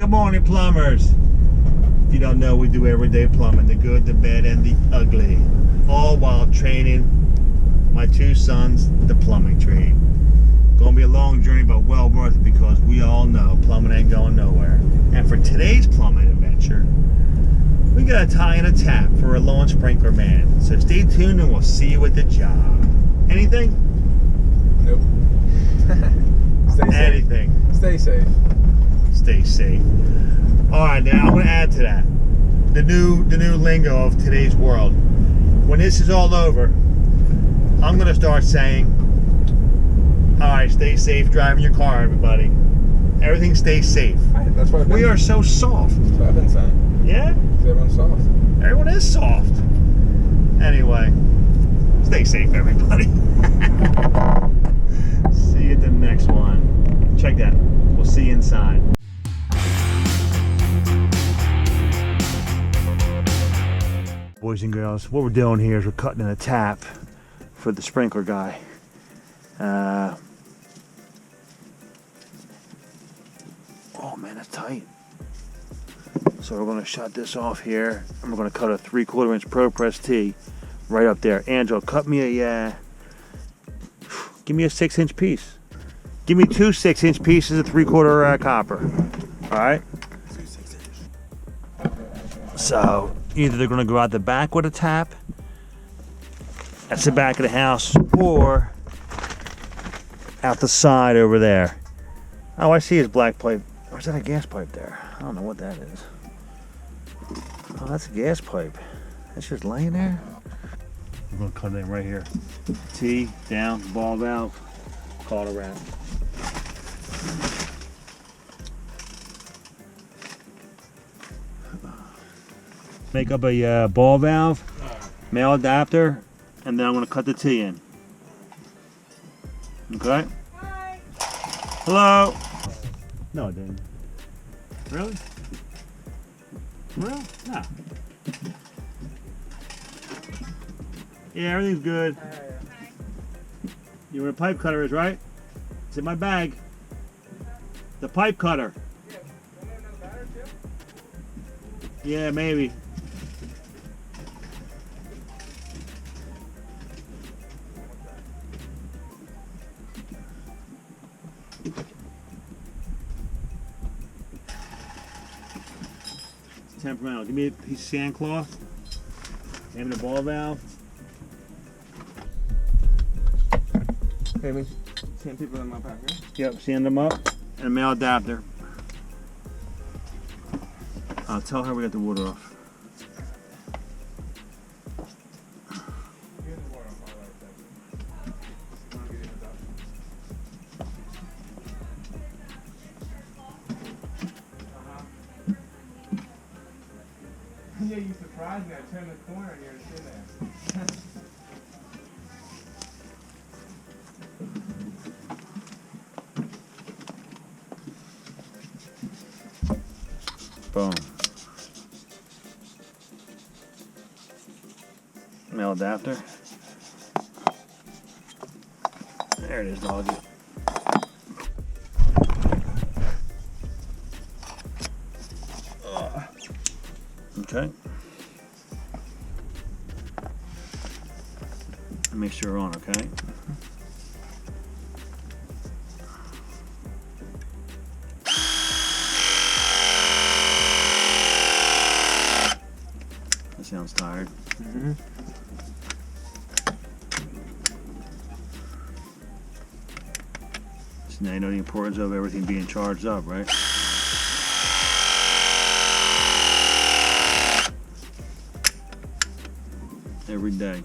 Good morning, plumbers. If you don't know, we do everyday plumbing, the good, the bad, and the ugly. All while training my two sons the plumbing trade. Gonna be a long journey, but well worth it because we all know plumbing ain't going nowhere. And for today's plumbing adventure, we gotta tie in a tap for a lawn sprinkler man. So stay tuned and we'll see you at the job. Anything? Nope. Stay safe. Anything. Stay safe. Stay safe. Alright, now I'm gonna add to that. The new lingo of today's world. When this is all over, I'm gonna start saying, alright, stay safe driving your car, everybody. Everything stays safe. That's what We are so soft. That's what I've been saying. Yeah? Everyone's soft. Everyone is soft. Anyway, stay safe, everybody. See you at the next one. Check that. We'll see you inside. Boys and girls, what we're doing here is we're cutting in a tap for the sprinkler guy. Oh man, that's tight. So we're going to shut this off here, and we're going to cut a 3/4 inch Pro Press T right up there. Angelo, cut me a, give me a 6-inch piece. Give me 2 6-inch pieces of 3/4 copper. All right. So either they're going to go out the back with a tap. That's the back of the house, or out the side over there. Oh, I see his black pipe. Or is that a gas pipe there? I don't know what that is. Oh, that's a gas pipe. That's just laying there. We're gonna cut it in right here. T down, ball valve, call it a wrap. Make up a ball valve, male adapter, and then I'm gonna cut the T in. Okay? Hi. Hello? No, it didn't. Really? Really? No. Yeah, everything's good. You know where the pipe cutter is, right? It's in my bag. The pipe cutter. Yeah, maybe. Temperamental. Give me a piece of sandcloth. Name the ball valve. Amy, sand people in my pack, right? Yep, sand them up. And a male adapter. I'll tell her we got the water off. Yeah, you surprised me. I turned the corner and you're sitting there. Boom. Male adapter. There it is, doggy. Okay. Make sure we're on, okay? That sounds tired. Mm-hmm. So now you know the importance of everything being charged up, right? Every day.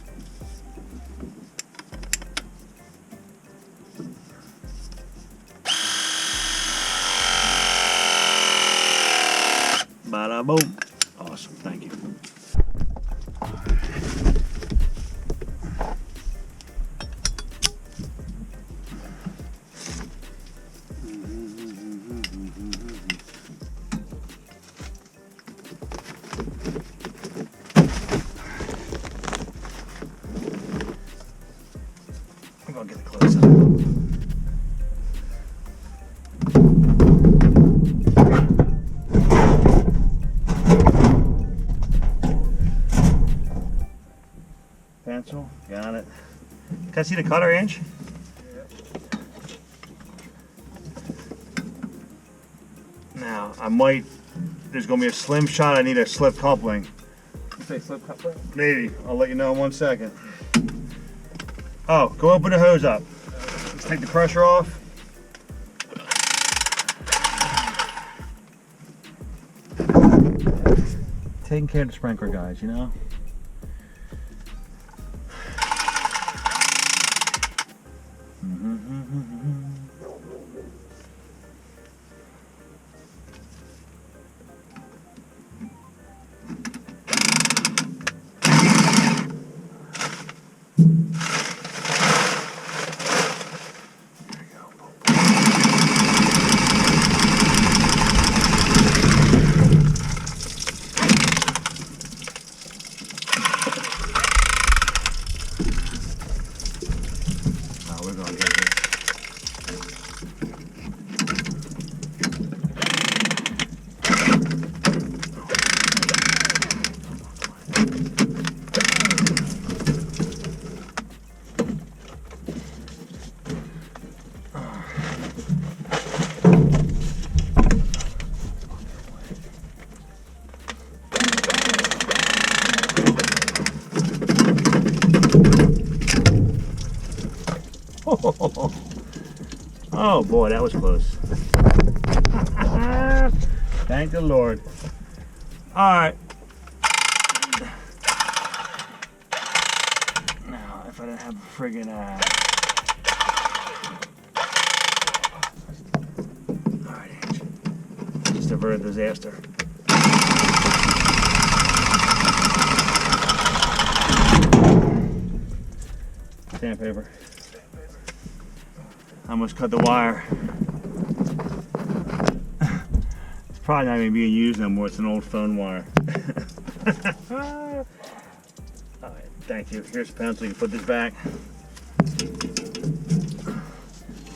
Bada boom. Awesome, thank you. I'm gonna get the close up. Can I see the cutter, Ange? Now, there's going to be a slim shot. I need a slip coupling. You say slip coupling? Maybe. I'll let you know in 1 second. Oh, go open the hose up. Let's take the pressure off. Taking care of the sprinkler, guys, you know? We're gonna get this. Oh boy, that was close. Thank the Lord. All right. Now, if I didn't have a friggin' all right, Ange. Just averted disaster. Sandpaper. I almost cut the wire. It's probably not even being used no more. It's an old phone wire. All right, thank you. Here's a pencil. You can put this back.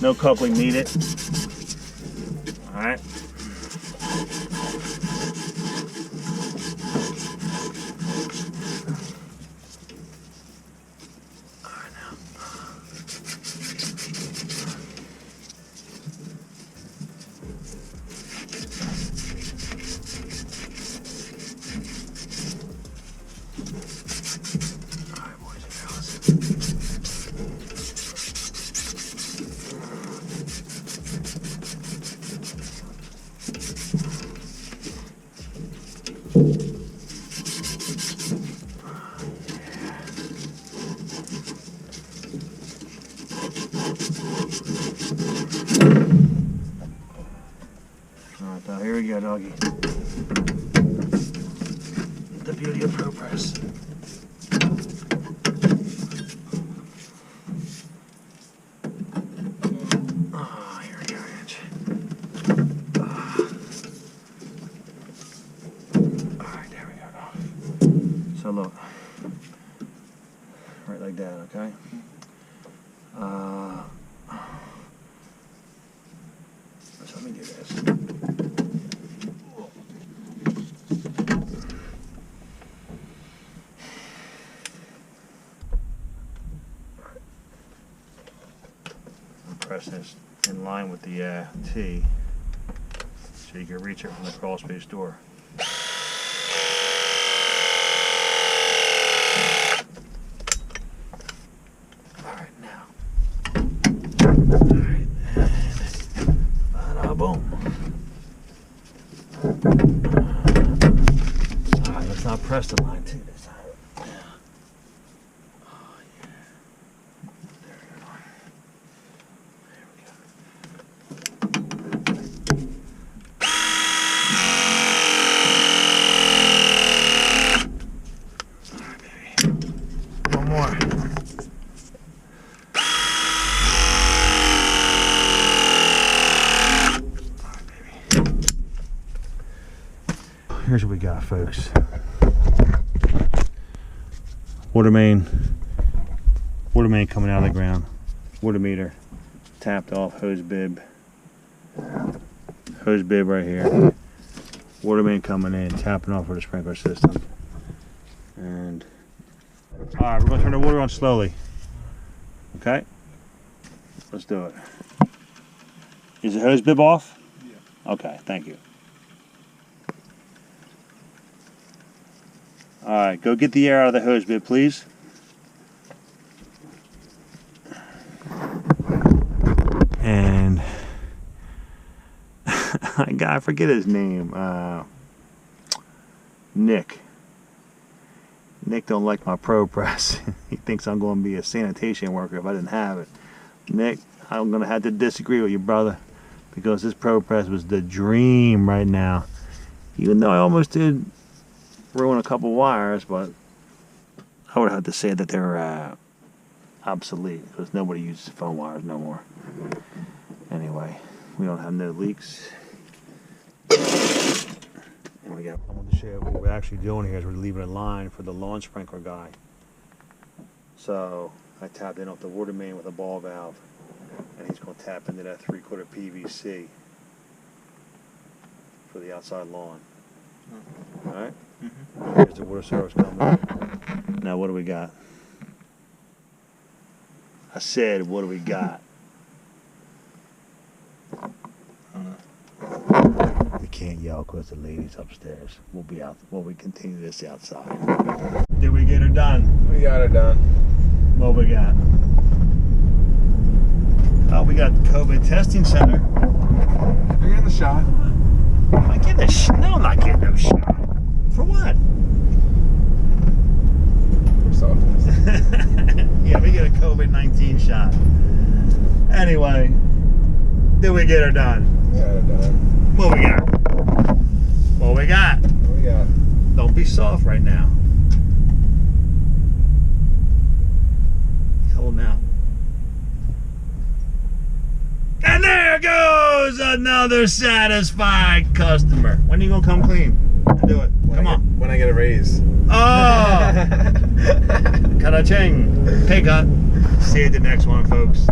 No coupling needed. All right. Alright, now here we go, doggy. The beauty of ProPress. Oh, here we go, Ange. Alright, there we go, dog. So look. Right like that, okay? So let me do this. Press this in line with the T so you can reach it from the crawl space door. Alright, now. Alright, and boom. Alright, let's not press the line too this time. Here's what we got, folks. Water main coming out of the ground. Water meter tapped off, hose bib right here. Water main coming in, tapping off for the sprinkler system. And all right, we're gonna turn the water on slowly. Okay. Let's do it. Is the hose bib off? Yeah. Okay, thank you. Alright, go get the air out of the hose bib, please. And I forget his name. Nick. Nick don't like my Pro Press. He thinks I'm going to be a sanitation worker if I didn't have it. Nick, I'm going to have to disagree with you, brother, because this Pro Press was the dream right now. Even though I almost did ruin a couple wires, but I would have to say that they're obsolete because nobody uses phone wires no more. Anyway, we don't have no leaks. And I want to show you what we're actually doing here is we're leaving a line for the lawn sprinkler guy. So I tapped in off the water main with a ball valve, and he's going to tap into that 3/4 PVC for the outside lawn. All right. Here's the water service coming. Now what do we got? I said, what do we got? We can't yell because the lady's upstairs. We'll be out. Well, we continue this outside. Did we get her done? We got it done. What we got? Oh, we got the COVID testing center. You're getting the shot. Am I getting a shot? No, I'm not getting no shot. For what? For softness. Yeah, we get a COVID-19 shot. Anyway, did we get her done? We got it done. What we got? What we got? What we got? Don't be soft right now. Tell them now. And there goes another satisfied customer. When are you gonna come clean and do it? Come on. When I get a raise. Oh! Ka-ching. Pay cut. See you at the next one, folks.